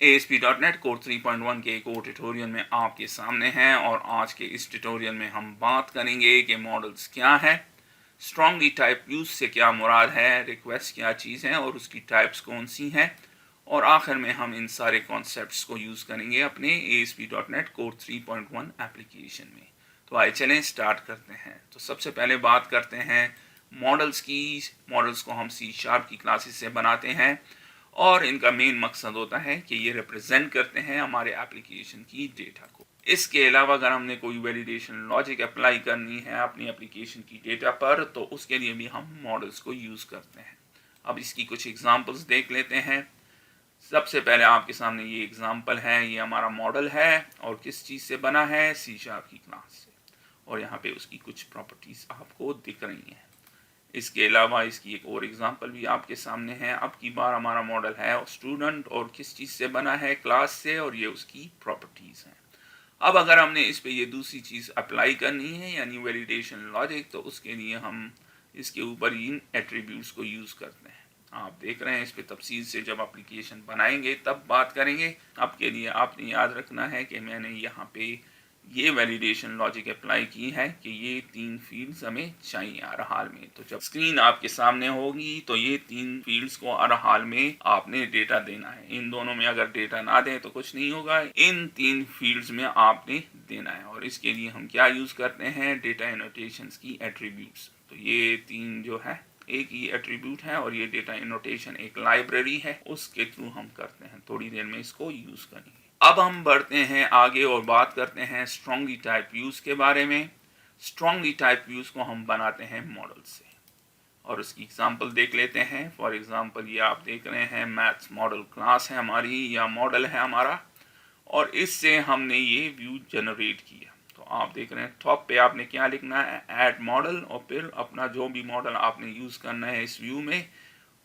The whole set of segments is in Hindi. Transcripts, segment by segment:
ASP.NET Core 3.1 के एक और ट्यूटोरियल में आपके सामने हैं और आज के इस ट्यूटोरियल में हम बात करेंगे कि मॉडल्स क्या है, स्ट्रांगली टाइप व्यूज से क्या मुराद है, रिक्वेस्ट क्या चीज़ है और उसकी टाइप्स कौन सी हैं, और आखिर में हम इन सारे कॉन्सेप्ट्स को यूज़ करेंगे अपने ASP.NET Core 3.1 एप्लीकेशन में। तो आइए चलें स्टार्ट करते हैं। तो सबसे पहले बात करते हैं मॉडल्स की। मॉडल्स को हम C# की क्लासेस से बनाते हैं और इनका मेन मकसद होता है कि ये रिप्रेजेंट करते हैं हमारे एप्लीकेशन की डेटा को। इसके अलावा अगर हमने कोई वैलिडेशन लॉजिक अप्लाई करनी है अपनी एप्लीकेशन की डेटा पर तो उसके लिए भी हम मॉडल्स को यूज़ करते हैं। अब इसकी कुछ एग्जांपल्स देख लेते हैं। सबसे पहले आपके सामने ये एग्जांपल है, ये हमारा मॉडल है और किस चीज़ से बना है, C# की क्लास से, और यहाँ पे उसकी कुछ प्रॉपर्टीज़ आपको दिख रही हैं। इसके अलावा इसकी एक और एग्जांपल भी आपके सामने है। अब की बार हमारा मॉडल है स्टूडेंट और किस चीज़ से बना है, क्लास से, और ये उसकी प्रॉपर्टीज़ हैं। अब अगर हमने इस पे ये दूसरी चीज़ अप्लाई करनी है यानी वैलिडेशन लॉजिक, तो उसके लिए हम इसके ऊपर इन एट्रीब्यूट्स को यूज़ करते हैं। आप देख रहे हैं इस पे तफसील से जब एप्लीकेशन बनाएंगे तब बात करेंगे। अब के लिए आपने याद रखना है कि मैंने यहाँ पे ये वैलिडेशन लॉजिक अप्लाई की है कि ये 3 फील्ड्स हमें चाहिए हर हाल में। तो जब स्क्रीन आपके सामने होगी तो ये 3 फील्ड्स को हर हाल में आपने डेटा देना है। इन दोनों में अगर डेटा ना दें तो कुछ नहीं होगा, इन 3 फील्ड्स में आपने देना है। और इसके लिए हम क्या यूज़ करते हैं, डेटा एनोटेशंस की एट्रीब्यूट्स। तो ये 3 जो है एक ही एट्रीब्यूट है और ये डेटा एनोटेशन एक लाइब्रेरी है, उसके थ्रू हम करते हैं। थोड़ी देर में इसको यूज़ करेंगे। अब हम बढ़ते हैं आगे और बात करते हैं स्ट्रांगली टाइप व्यूज़ के बारे में। स्ट्रांगली टाइप व्यूज़ को हम बनाते हैं मॉडल से और उसकी एग्जांपल देख लेते हैं। फॉर एग्जांपल ये आप देख रहे हैं मैथ्स मॉडल क्लास है हमारी या मॉडल है हमारा, और इससे हमने ये व्यू जनरेट किया। तो आप देख रहे हैं टॉप पे आपने क्या लिखना है, ऐड मॉडल, और फिर अपना जो भी मॉडल आपने यूज़ करना है इस व्यू में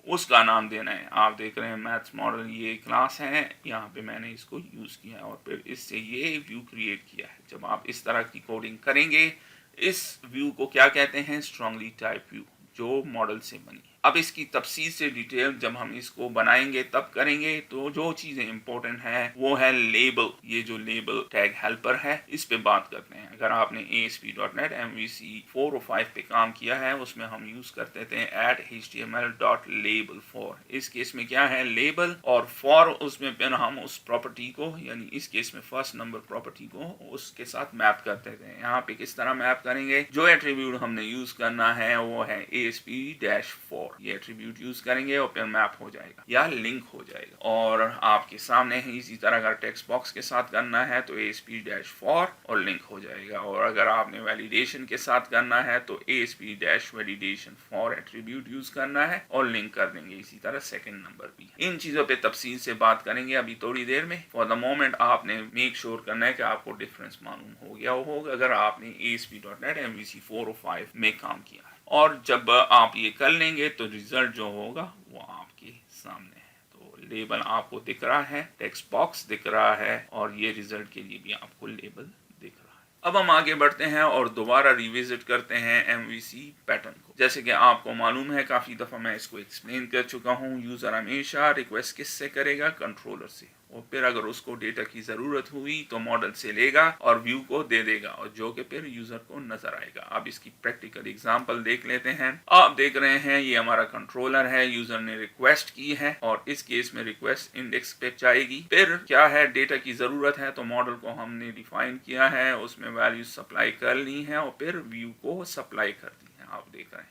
उसका नाम देना है। आप देख रहे हैं मैथ्स मॉडल ये क्लास है, यहाँ पे मैंने इसको यूज़ किया है और फिर इससे ये व्यू क्रिएट किया है। जब आप इस तरह की कोडिंग करेंगे, इस व्यू को क्या कहते हैं, स्ट्रांगली टाइप व्यू, जो मॉडल से बनी है। अब इसकी तफसील से डिटेल जब हम इसको बनाएंगे तब करेंगे। तो जो चीज़ें इंपॉर्टेंट है वो है लेबल। ये जो लेबल टैग हेल्पर है इस पे बात करते हैं। अगर आपने ASP.NET MVC 4 और 5 पे काम किया है उसमें हम यूज करते थे @html.label4। इस केस में क्या है, लेबल, और फॉर उसमें फिर हम उस प्रॉपर्टी को यानी इस केस में फर्स्ट नंबर प्रॉपर्टी को उसके साथ मैप करते थे। यहाँ पे किस तरह मैप करेंगे, जो एट्रीब्यूट हमने यूज करना है वो है ASP-4। ये एट्रीब्यूट यूज करेंगे और फिर मैप हो जाएगा या लिंक हो जाएगा। और आपके सामने है इसी तरह अगर टेक्स्ट बॉक्स के साथ करना है तो ASP-4 और लिंक हो जाएगा। और अगर आपने वैलिडेशन के साथ करना है तो ASP-validation4 एट्रीब्यूट यूज करना है और लिंक कर देंगे। इसी तरह सेकंड नंबर भी। इन चीजों पे तफसील से बात करेंगे अभी थोड़ी देर में। फॉर द मोमेंट आपने मेक श्योर करना है कि आपको डिफरेंस मालूम हो गया होगा अगर आपने ASP.NET MVC 4 और 5 में काम किया है। और जब आप ये कर लेंगे तो रिजल्ट जो होगा वो आपके सामने है। तो लेबल आपको दिख रहा है, टेक्स्ट बॉक्स दिख रहा है और ये रिजल्ट के लिए भी आपको लेबल दिख रहा है। अब हम आगे बढ़ते हैं और दोबारा रिविजिट करते हैं MVC पैटर्न को। जैसे कि आपको मालूम है काफ़ी दफ़ा मैं इसको एक्सप्लेन कर चुका हूँ, यूज़र हमेशा रिक्वेस्ट किससे करेगा, कंट्रोलर से, और फिर अगर उसको डेटा की ज़रूरत हुई तो मॉडल से लेगा और व्यू को दे देगा और जो कि फिर यूज़र को नज़र आएगा। अब इसकी प्रैक्टिकल एग्जांपल देख लेते हैं। आप देख रहे हैं ये हमारा कंट्रोलर है, यूज़र ने रिक्वेस्ट की है और इस केस में रिक्वेस्ट इंडेक्स पे जाएगी। फिर क्या है, डेटा की ज़रूरत है तो मॉडल को हमने डिफाइन किया है, उसमें वैल्यू सप्लाई कर ली है और फिर व्यू को सप्लाई कर दी है। आप देख रहे हैं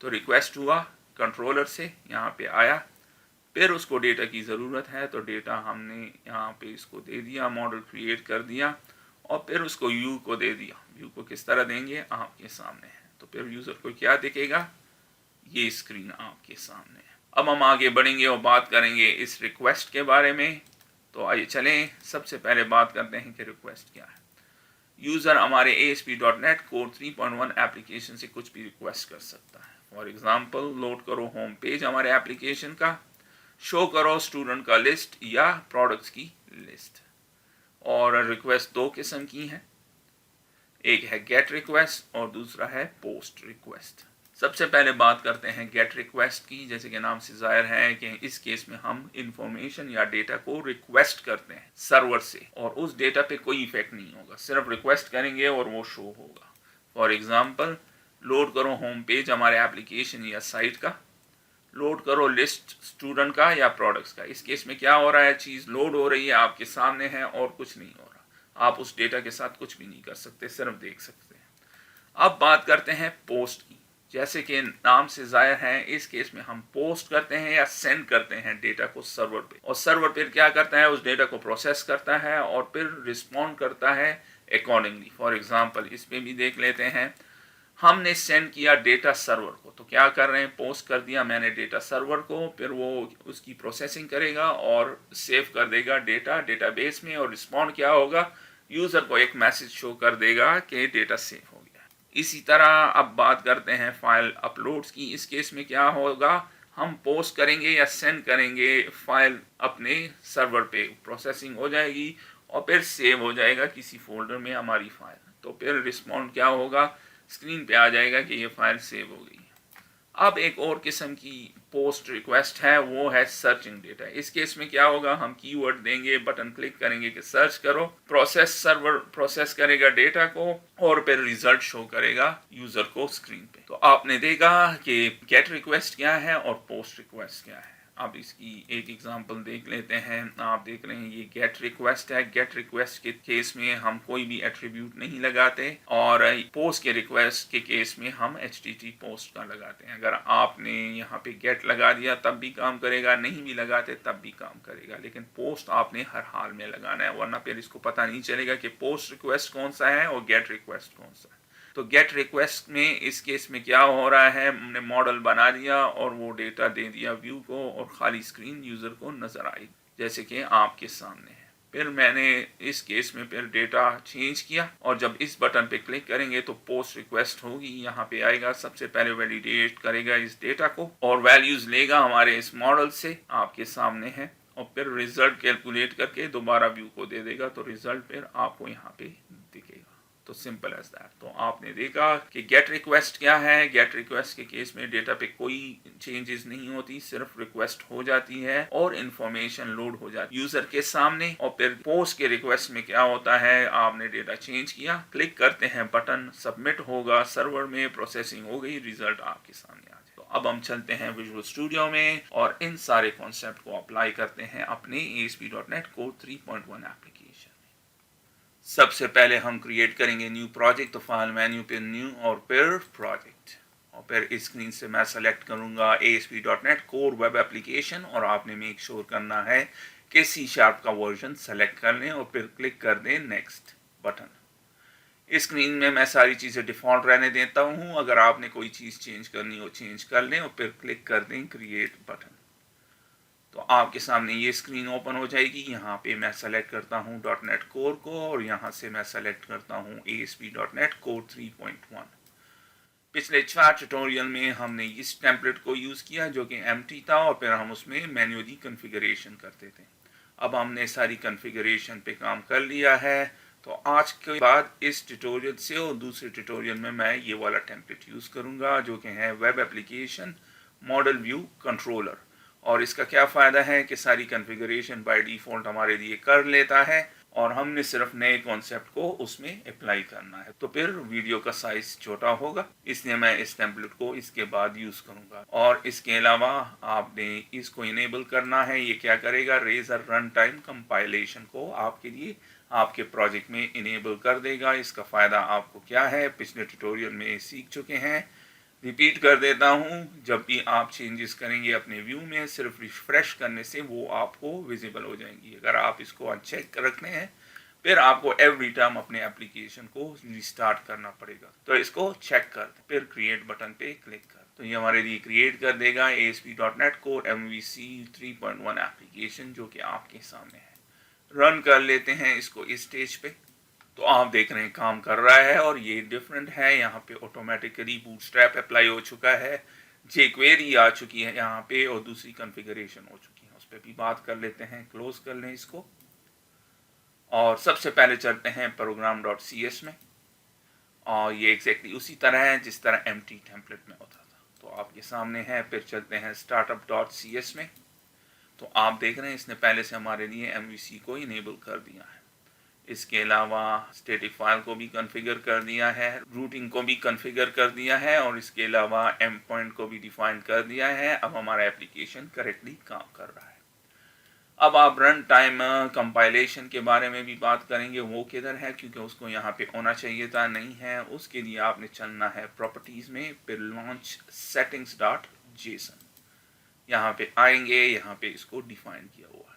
तो रिक्वेस्ट हुआ कंट्रोलर से, यहाँ पे आया, फिर उसको डेटा की ज़रूरत है तो डेटा हमने यहाँ पे इसको दे दिया, मॉडल क्रिएट कर दिया और फिर उसको व्यू को दे दिया। व्यू को किस तरह देंगे, आपके सामने है। तो फिर यूज़र को क्या दिखेगा, ये स्क्रीन आपके सामने है। अब हम आगे बढ़ेंगे और बात करेंगे इस रिक्वेस्ट के बारे में। तो आइए चलें, सबसे पहले बात करते हैं कि रिक्वेस्ट क्या है। यूज़र हमारे ASP.NET Core 3.1 एप्लीकेशन से कुछ भी रिक्वेस्ट कर सकता है। फॉर एग्जांपल, लोड करो होम पेज हमारे एप्लीकेशन का, शो करो स्टूडेंट का लिस्ट या प्रोडक्ट्स की लिस्ट। और रिक्वेस्ट दो किस्म की हैं, एक है गेट रिक्वेस्ट और दूसरा है पोस्ट रिक्वेस्ट। सबसे पहले बात करते हैं गेट रिक्वेस्ट की। जैसे कि नाम से जाहिर है कि इस केस में हम इंफॉर्मेशन या डेटा को रिक्वेस्ट करते हैं सर्वर से, और उस डेटा पे कोई इफेक्ट नहीं होगा, सिर्फ रिक्वेस्ट करेंगे और वो शो होगा। फॉर एग्जांपल, लोड करो होम पेज हमारे एप्लीकेशन या साइट का, लोड करो लिस्ट स्टूडेंट का या प्रोडक्ट्स का। इस केस में क्या हो रहा है, चीज़ लोड हो रही है, आपके सामने है और कुछ नहीं हो रहा। आप उस डेटा के साथ कुछ भी नहीं कर सकते, सिर्फ देख सकते हैं। अब बात करते हैं पोस्ट की। जैसे कि नाम से जाहिर है, इस केस में हम पोस्ट करते हैं या सेंड करते हैं डेटा को सर्वर पे, और सर्वर फिर क्या करता है, उस डेटा को प्रोसेस करता है और फिर रिस्पॉन्ड करता है अकॉर्डिंगली। फॉर एग्जांपल, इस पे भी देख लेते हैं, हमने सेंड किया डेटा सर्वर को, तो क्या कर रहे हैं, पोस्ट कर दिया मैंने डेटा सर्वर को, फिर वो उसकी प्रोसेसिंग करेगा और सेव कर देगा डेटा डेटाबेस में, और रिस्पॉन्ड क्या होगा, यूज़र को एक मैसेज शो कर देगा कि डेटा सेव हो गया। इसी तरह अब बात करते हैं फाइल अपलोड्स की। इस केस में क्या होगा, हम पोस्ट करेंगे या सेंड करेंगे, फाइल अपने सर्वर पे प्रोसेसिंग हो जाएगी और फिर सेव हो जाएगा किसी फोल्डर में हमारी फाइल, तो फिर रिस्पॉन्ड क्या होगा, स्क्रीन पे आ जाएगा कि ये फाइल सेव हो गई है। अब एक और किस्म की पोस्ट रिक्वेस्ट है, वो है सर्चिंग डेटा। इस केस में क्या होगा, हम कीवर्ड देंगे, बटन क्लिक करेंगे कि सर्च करो, प्रोसेस सर्वर प्रोसेस करेगा डेटा को और फिर रिजल्ट शो करेगा यूजर को स्क्रीन पे। तो आपने देखा कि गेट रिक्वेस्ट क्या है और पोस्ट रिक्वेस्ट क्या है। अब इसकी एक एग्जांपल देख लेते हैं। आप देख रहे हैं ये गेट रिक्वेस्ट है। गेट रिक्वेस्ट के केस में हम कोई भी एट्रीब्यूट नहीं लगाते, और पोस्ट के रिक्वेस्ट के केस में हम HTTP पोस्ट का लगाते हैं। अगर आपने यहाँ पे गेट लगा दिया तब भी काम करेगा, नहीं भी लगाते तब भी काम करेगा, लेकिन पोस्ट आपने हर हाल में लगाना है, वरना फिर इसको पता नहीं चलेगा कि पोस्ट रिक्वेस्ट कौन सा है और गेट रिक्वेस्ट कौन सा है। तो गेट रिक्वेस्ट में इस केस में क्या हो रहा है, हमने मॉडल बना दिया और वो डेटा दे दिया व्यू को, और खाली स्क्रीन यूज़र को नज़र आई जैसे कि आपके सामने है। फिर मैंने इस केस में फिर डेटा चेंज किया, और जब इस बटन पे क्लिक करेंगे तो पोस्ट रिक्वेस्ट होगी, यहाँ पे आएगा, सबसे पहले वैलिडेट करेगा इस डेटा को और वैल्यूज़ लेगा हमारे इस मॉडल से, आपके सामने है, और फिर रिजल्ट कैलकुलेट करके दोबारा व्यू को दे देगा, तो रिजल्ट फिर आपको यहाँ पे दिखेगा। तो सिंपल एज दैट। तो आपने देखा कि गेट रिक्वेस्ट क्या है। गेट रिक्वेस्ट के केस में डेटा पे कोई चेंजेस नहीं होती, सिर्फ रिक्वेस्ट हो जाती है और इंफॉर्मेशन लोड हो जाती है यूजर के सामने। और फिर पोस्ट के रिक्वेस्ट में क्या होता है, आपने डेटा चेंज किया, क्लिक करते हैं बटन, सबमिट होगा सर्वर में, प्रोसेसिंग हो गई, रिजल्ट आपके सामने आ जाए। तो अब हम चलते हैं विजुअल स्टूडियो में और इन सारे कॉन्सेप्ट को अप्लाई करते हैं अपने ASP.NET Core 3.1 एप्लीकेशन। सबसे पहले हम क्रिएट करेंगे न्यू प्रोजेक्ट, तो फाइल मेन्यू पे न्यू और फिर प्रोजेक्ट, और फिर इस स्क्रीन से मैं सेलेक्ट करूंगा ASP.NET Core वेब एप्लीकेशन, और आपने मेक श्योर करना है कि C# का वर्जन सेलेक्ट कर लें और फिर क्लिक कर दें नेक्स्ट बटन। इस स्क्रीन में मैं सारी चीज़ें डिफ़ॉल्ट रहने देता हूँ, अगर आपने कोई चीज़ चेंज करनी हो चेंज कर लें और फिर क्लिक कर दें क्रिएट बटन। तो आपके सामने ये स्क्रीन ओपन हो जाएगी। यहाँ पे मैं सेलेक्ट करता हूँ .NET Core को, और यहाँ से मैं सेलेक्ट करता हूँ ASP.NET Core 3.1। पिछले 4 ट्यूटोरियल में हमने इस टेम्पलेट को यूज़ किया जो कि एम्प्टी था, और फिर हम उसमें मैन्युअली कॉन्फ़िगरेशन करते थे। अब हमने सारी कॉन्फ़िगरेशन पे काम कर लिया है, तो आज के बाद इस ट्यूटोरियल से और दूसरे ट्यूटोरियल में मैं ये वाला टेम्पलेट यूज़ करूँगा जो कि है web application model view controller. और इसका क्या फ़ायदा है कि सारी कॉन्फ़िगरेशन बाय डिफ़ॉल्ट हमारे लिए कर लेता है, और हमने सिर्फ नए कॉन्सेप्ट को उसमें अप्लाई करना है। तो फिर वीडियो का साइज़ छोटा होगा, इसलिए मैं इस टेम्पलेट को इसके बाद यूज़ करूँगा। और इसके अलावा आपने इसको इनेबल करना है। ये क्या करेगा, रेजर रन टाइम कंपाइलेशन को आपके लिए आपके प्रोजेक्ट में इनेबल कर देगा। इसका फ़ायदा आपको क्या है, पिछले ट्यूटोरियल में सीख चुके हैं, रिपीट कर देता हूँ। जब भी आप चेंजेस करेंगे अपने व्यू में, सिर्फ रिफ्रेश करने से वो आपको विजिबल हो जाएंगी। अगर आप इसको अनचेक रखते हैं, फिर आपको एवरी टाइम अपने एप्लीकेशन को रिस्टार्ट करना पड़ेगा। तो इसको चेक कर दें, फिर क्रिएट बटन पे क्लिक कर, तो ये हमारे लिए क्रिएट कर देगा ASP.NET Core MVC 3.1 एप्लीकेशन जो कि आपके सामने है। रन कर लेते हैं इसको इस स्टेज पे। तो आप देख रहे हैं काम कर रहा है, और ये डिफरेंट है। यहाँ पे ऑटोमेटिकली बूटस्ट्रैप अप्लाई हो चुका है, jQuery आ चुकी है यहाँ पे, और दूसरी कॉन्फ़िगरेशन हो चुकी है। उस पर भी बात कर लेते हैं, क्लोज कर लें इसको, और सबसे पहले चलते हैं program.cs में। और ये एग्जैक्टली उसी तरह है जिस तरह एम्प्टी टेम्पलेट में होता था। आपके सामने है। फिर चलते हैं startup.cs में। तो आप देख रहे हैं इसने पहले से हमारे लिए MVC को इनेबल कर दिया है। इसके अलावा स्टैटिक फाइल को भी कॉन्फ़िगर कर दिया है, रूटिंग को भी कॉन्फ़िगर कर दिया है और इसके अलावा एंड पॉइंट को भी डिफाइन कर दिया है। अब हमारा एप्लीकेशन करेक्टली काम कर रहा है। अब आप रन टाइम कंपाइलेशन के बारे में भी बात करेंगे, वो किधर है, क्योंकि उसको यहाँ पे होना चाहिए था, नहीं है। उसके लिए आपने चलना है प्रॉपर्टीज़ में, फिर लॉन्च सेटिंग्स डॉट जेसन, यहाँ पे आएंगे, यहाँ पे इसको डिफाइन किया हुआ है।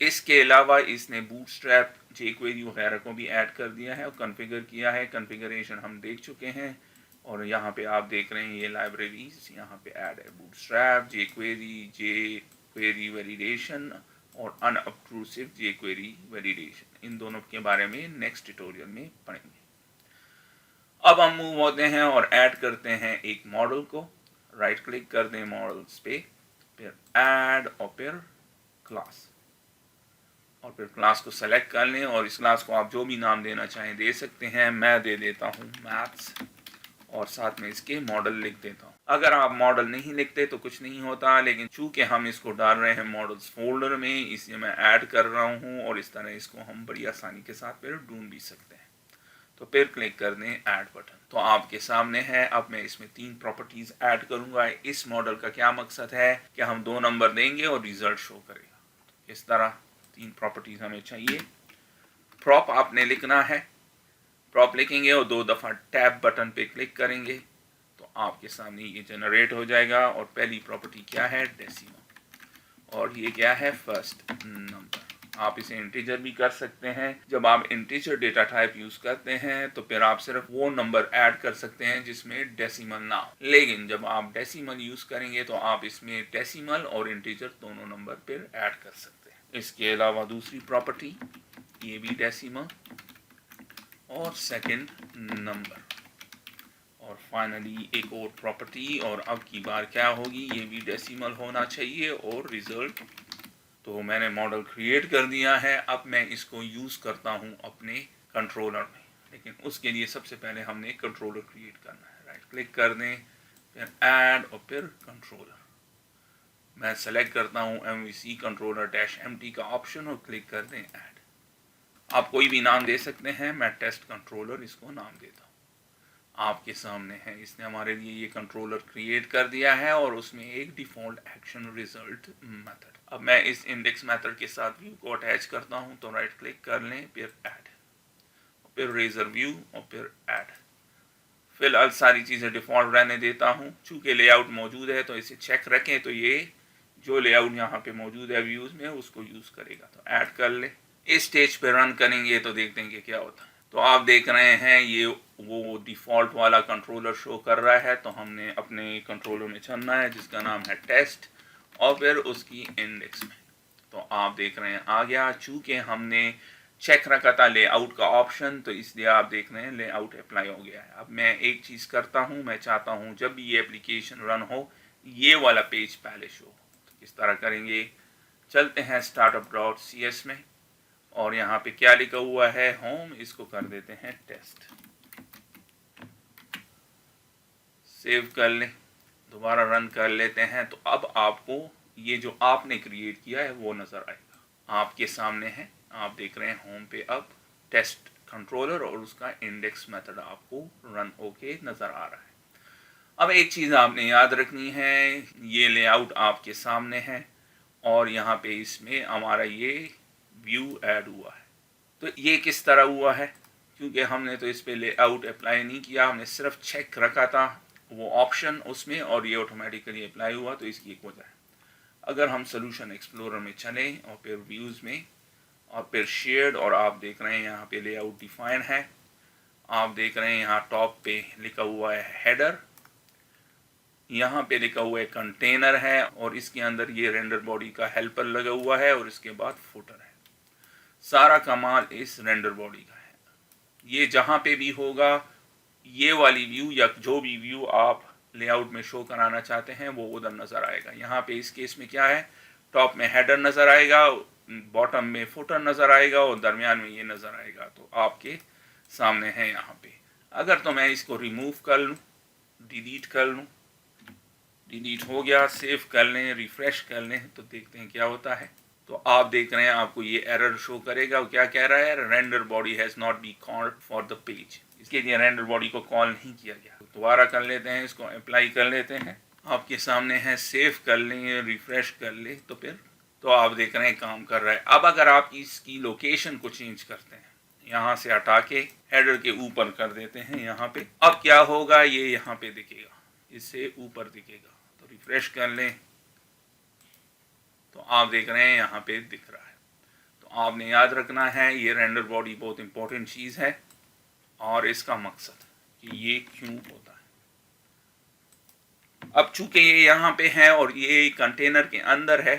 इसके अलावा इसने बूटस्ट्रैप, jQuery वगैरह को भी ऐड कर दिया है और कॉन्फ़िगर किया है। कॉन्फ़िगरेशन हम देख चुके हैं और यहाँ पे आप देख रहे हैं ये लाइब्रेरीज यहाँ पे ऐड है, बूटस्ट्रैप, jQuery वैलिडेशन और अनऑब्ट्रूसिव jQuery वैलिडेशन। इन दोनों के बारे में नेक्स्ट ट्यूटोरियल में पढ़ेंगे। अब हम मूव होते हैं और ऐड करते हैं एक मॉडल को। राइट क्लिक कर दें मॉडल्स पे, फिर ऐड और फिर क्लास, और फिर क्लास को सेलेक्ट कर लें और इस क्लास को आप जो भी नाम देना चाहें दे सकते हैं। मैं दे देता हूँ मैथ्स और साथ में इसके मॉडल लिख देता हूँ। अगर आप मॉडल नहीं लिखते तो कुछ नहीं होता, लेकिन चूंकि हम इसको डाल रहे हैं मॉडल्स फोल्डर में, इसलिए मैं ऐड कर रहा हूँ और इस तरह इसको हम बड़ी आसानी के साथ फिर ढूंढ भी सकते हैं। तो फिर क्लिक कर दें ऐड बटन, तो आपके सामने है। अब मैं इसमें 3 प्रॉपर्टीज ऐड करूंगा। इस मॉडल का क्या मकसद है कि हम 2 नंबर देंगे और रिजल्ट शो करेगा। इस तरह 3 प्रॉपर्टीज हमें चाहिए। प्रॉप आपने लिखना है, प्रॉप लिखेंगे और 2 दफ़ा टैब बटन पे क्लिक करेंगे तो आपके सामने ये जनरेट हो जाएगा। और पहली प्रॉपर्टी क्या है, डेसिमल, और ये क्या है, फर्स्ट नंबर। आप इसे इंटीजर भी कर सकते हैं। जब आप इंटीजर डेटा टाइप यूज करते हैं तो फिर आप सिर्फ वो नंबर ऐड कर सकते हैं जिसमें डेसिमल ना हो, लेकिन जब आप डेसिमल यूज करेंगे तो आप इसमें डेसिमल और इंटीजर दोनों नंबर फिर ऐड कर सकते हैं। इसके अलावा दूसरी प्रॉपर्टी, ये भी डेसिमल और सेकंड नंबर, और फाइनली एक और प्रॉपर्टी, और अब की बार क्या होगी, ये भी डेसिमल होना चाहिए और रिजल्ट। तो मैंने मॉडल क्रिएट कर दिया है। अब मैं इसको यूज़ करता हूँ अपने कंट्रोलर में, लेकिन उसके लिए सबसे पहले हमने कंट्रोलर क्रिएट करना है। राइट क्लिक कर दें, फिर ऐड और फिर कंट्रोलर। मैं सेलेक्ट करता हूँ MVC कंट्रोलर -MT का ऑप्शन और क्लिक कर दें ऐड। आप कोई भी नाम दे सकते हैं, मैं टेस्ट कंट्रोलर इसको नाम देता हूँ। आपके सामने है, इसने हमारे लिए ये कंट्रोलर क्रिएट कर दिया है और उसमें एक डिफ़ॉल्ट एक्शन रिजल्ट मेथड। अब मैं इस इंडेक्स मेथड के साथ व्यू को अटैच करता हूँ, तो राइट क्लिक कर लें, फिर ऐड, फिर रेजर व्यू और फिर ऐड। फिलहाल सारी चीज़ें डिफ़ॉल्ट रहने देता हूँ। चूँकि लेआउट मौजूद है तो इसे चेक रखें, तो ये जो लेआउट यहाँ पे मौजूद है व्यूज़ में उसको यूज़ करेगा। तो ऐड कर ले। इस स्टेज पे रन करेंगे तो देखते हैं कि क्या होता है। तो आप देख रहे हैं ये वो डिफ़ॉल्ट वाला कंट्रोलर शो कर रहा है। तो हमने अपने कंट्रोलर में चलना है जिसका नाम है टेस्ट, और फिर उसकी इंडेक्स में। तो आप देख रहे हैं आ गया। चूँकि हमने चेक रखा था लेआउट का ऑप्शन, तो इसलिए आप देख रहे हैं लेआउट अप्लाई हो गया है। अब मैं एक चीज़ करता हूँ, मैं चाहता हूँ जब भी ये एप्लीकेशन रन हो ये वाला पेज पहले शो हो। तो किस तरह करेंगे, चलते हैं startup.cs में, और यहाँ पे क्या लिखा हुआ है, होम, इसको कर देते हैं टेस्ट। सेव कर लें, दोबारा रन कर लेते हैं। तो अब आपको ये जो आपने क्रिएट किया है वो नज़र आएगा। आपके सामने है, आप देख रहे हैं होम पे अब टेस्ट कंट्रोलर और उसका इंडेक्स मेथड आपको रन होके नज़र आ रहा है। अब एक चीज़ आपने याद रखनी है, ये लेआउट आपके सामने है और यहाँ पे इसमें हमारा ये व्यू ऐड हुआ है। तो ये किस तरह हुआ है, क्योंकि हमने तो इस पे लेआउट अप्लाई नहीं किया, हमने सिर्फ चेक रखा था वो ऑप्शन उसमें और ये ऑटोमेटिकली अप्लाई हुआ। तो इसकी एक वजह है। अगर हम सोल्यूशन एक्सप्लोरर में चलें और फिर व्यूज़ में और फिर शेयर्ड, और आप देख रहे हैं यहाँ पे लेआउट डिफाइन है। आप देख रहे हैं यहाँ टॉप पे लिखा हुआ है हेडर, यहाँ पे लिखा हुआ है कंटेनर है, और इसके अंदर ये रेंडर बॉडी का हेल्पर लगा हुआ है और इसके बाद फुटर है। सारा कमाल इस रेंडर बॉडी का है। ये जहाँ पे भी होगा ये वाली व्यू या जो भी व्यू आप लेआउट में शो कराना चाहते हैं वो उधर नज़र आएगा। यहाँ पे इस केस में क्या है, टॉप में हेडर नज़र आएगा, बॉटम में फुटर नज़र आएगा और दरमियान में ये नज़र आएगा। तो आपके सामने है यहाँ पे। अगर तो मैं इसको रिमूव कर लूँ, डिलीट कर लूँ, डिलीट हो गया। सेव कर लें, रिफ्रेश कर लें तो देखते हैं क्या होता है। तो आप देख रहे हैं आपको ये एरर शो करेगा। वो क्या कह रहा है, render body has not be called for the page. इसके लिए रेंडर बॉडी को कॉल नहीं किया गया। तो दोबारा कर लेते हैं, इसको अप्लाई कर लेते हैं। आपके सामने है, सेव कर लें, रिफ्रेश कर लें तो आप देख रहे हैं काम कर रहा है। अब अगर आप इसकी लोकेशन को चेंज करते हैं, यहाँ से हटा के हेडर के ऊपर कर देते हैं यहाँ पे, अब क्या होगा, ये यहाँ पे दिखेगा, इससे ऊपर दिखेगा। तो रिफ्रेश कर लें तो आप देख रहे हैं यहाँ पे दिख रहा है। तो आपने याद रखना है ये रेंडर बॉडी बहुत इंपॉर्टेंट चीज़ है और इसका मकसद कि ये क्यों होता है। अब चूंकि ये यहाँ पे है और ये कंटेनर के अंदर है,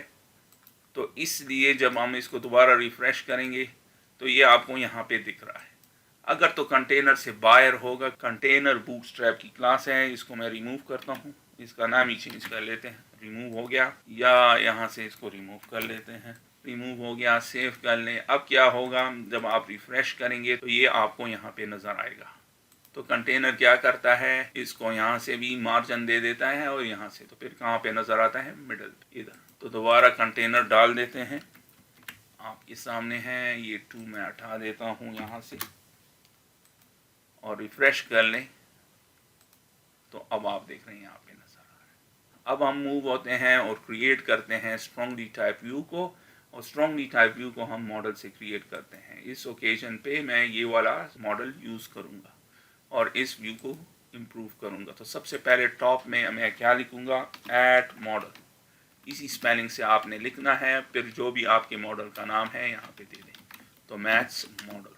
तो इसलिए जब हम इसको दोबारा रिफ्रेश करेंगे तो ये आपको यहाँ पे दिख रहा है। अगर तो कंटेनर से बाहर होगा, कंटेनर बूटस्ट्रैप की क्लास है, इसको मैं रिमूव करता हूँ, इसका नाम ही चेंज कर लेते हैं, रिमूव हो गया, या यहाँ से इसको रिमूव कर लेते हैं, रिमूव हो गया। सेव कर लें। अब क्या होगा, जब आप रिफ्रेश करेंगे तो ये आपको यहाँ पे नज़र आएगा। तो कंटेनर क्या करता है, इसको यहाँ से भी मार्जिन दे देता है और यहाँ से, तो फिर कहाँ पे नज़र आता है, मिडल इधर। तो दोबारा कंटेनर डाल देते हैं, आपके सामने है। ये 2 मैं हटा देता हूँ यहाँ से और रिफ्रेश कर लें तो अब आप देख रहे हैं यहाँ पे नज़र आ रहा है। अब हम मूव होते हैं और क्रिएट करते हैं स्ट्रॉन्गली टाइप व्यू को, और स्ट्रॉन्गली टाइप व्यू को हम मॉडल से क्रिएट करते हैं। इस ओकेजन पे मैं ये वाला मॉडल यूज़ करूँगा और इस व्यू को इम्प्रूव करूँगा। तो सबसे पहले टॉप में मैं क्या लिखूँगा, एट मॉडल, इसी स्पेलिंग से आपने लिखना है। फिर जो भी आपके मॉडल का नाम है यहाँ पे दे दें, तो मैथ्स मॉडल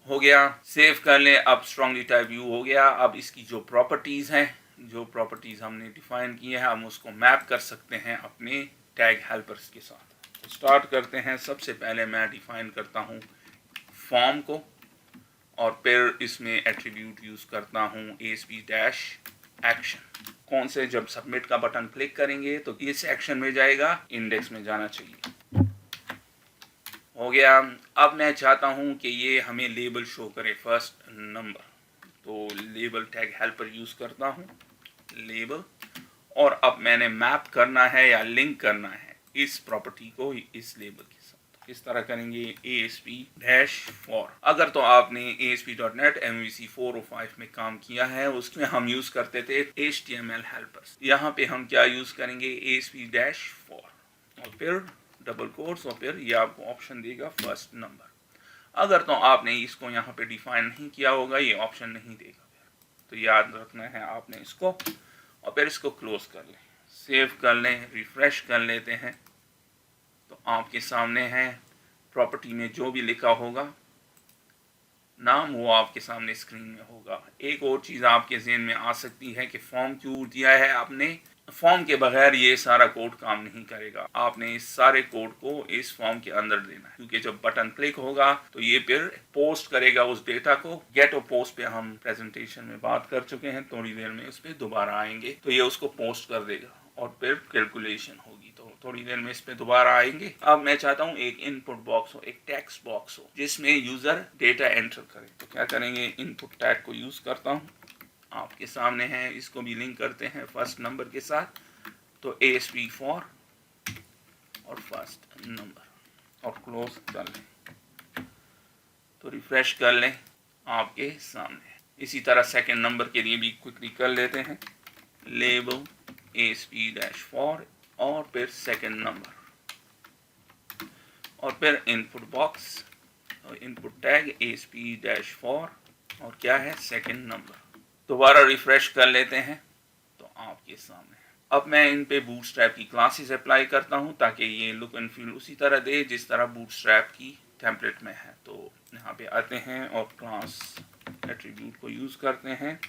हो गया। सेव कर लें। अब स्ट्रॉन्गली टाइप व्यू हो गया। अब इसकी जो प्रॉपर्टीज़ हैं, जो प्रॉपर्टीज़ हमने डिफाइन की है, हम उसको मैप कर सकते हैं अपने टैग हेल्पर्स के साथ। तो स्टार्ट करते हैं। सबसे पहले मैं डिफाइन करता हूँ फॉर्म को, और फिर इसमें एट्रीब्यूट यूज़ करता हूँ ASP-एक्शन। कौन से, जब सबमिट का बटन क्लिक करेंगे तो इस एक्शन में जाएगा, इंडेक्स में जाना चाहिए। हो गया। अब मैं चाहता हूँ कि ये हमें लेबल शो करे, फर्स्ट नंबर। तो लेबल टैग हेल्पर यूज़ करता हूँ, लेबल, और अब मैंने मैप करना है या लिंक करना है इस प्रॉपर्टी को इस लेबल के साथ। किस तरह करेंगे, ASP-for। अगर तो आपने ASP.NET MVC 4 और 5 में काम किया है, उसमें हम यूज़ करते थे HTML हेल्पर्स। यहाँ पे हम क्या यूज़ करेंगे, ASP-for, और फिर डबल कोट्स, और फिर ये आपको ऑप्शन देगा फर्स्ट नंबर। अगर तो आपने इसको यहाँ पे डिफाइन नहीं किया होगा, ये ऑप्शन नहीं देगा। तो याद रखना है आपने इसको, और फिर इसको क्लोज कर लें, सेव कर लें, रिफ्रेश कर लेते हैं। तो आपके सामने है प्रॉपर्टी में जो भी लिखा होगा नाम, वो आपके सामने स्क्रीन में होगा। एक और चीज़ आपके ज़हन में आ सकती है कि फॉर्म क्यों दिया है आपने। फॉर्म के बगैर ये सारा कोड काम नहीं करेगा। आपने इस सारे कोड को इस फॉर्म के अंदर देना है, क्योंकि जब बटन क्लिक होगा तो ये फिर पोस्ट करेगा उस डेटा को। गेट और पोस्ट पे हम प्रेजेंटेशन में बात कर चुके हैं, थोड़ी देर में उस पर दोबारा आएंगे। तो ये उसको पोस्ट कर देगा और फिर कैलकुलेशन होगी, तो थोड़ी देर में इस पे दोबारा आएंगे। अब मैं चाहता हूँ एक इनपुट बॉक्स हो, एक टेक्स्ट बॉक्स हो, जिसमें यूज़र डेटा एंटर करे। तो क्या करेंगे, इनपुट टैग को यूज़ करता हूँ, आपके सामने है। इसको भी लिंक करते हैं फर्स्ट नंबर के साथ। तो ASP-for और फर्स्ट नंबर, और क्लोज कर लें। तो रिफ्रेश कर लें, आपके सामने। इसी तरह सेकंड नंबर के लिए भी क्विकली कर लेते हैं, लेबल ASP-for और फिर सेकंड नंबर, और फिर इनपुट बॉक्स और इनपुट टैग ASP-for और क्या है, सेकंड नंबर। दोबारा रिफ्रेश कर लेते हैं तो आपके सामने। अब मैं इन पे बूटस्ट्रैप की क्लासेस अप्लाई करता हूं, ताकि ये लुक एंड फील उसी तरह दे जिस तरह बूटस्ट्रैप की टेम्पलेट में है। तो यहाँ पे आते हैं और क्लास एट्रीब्यूट को यूज़ करते हैं,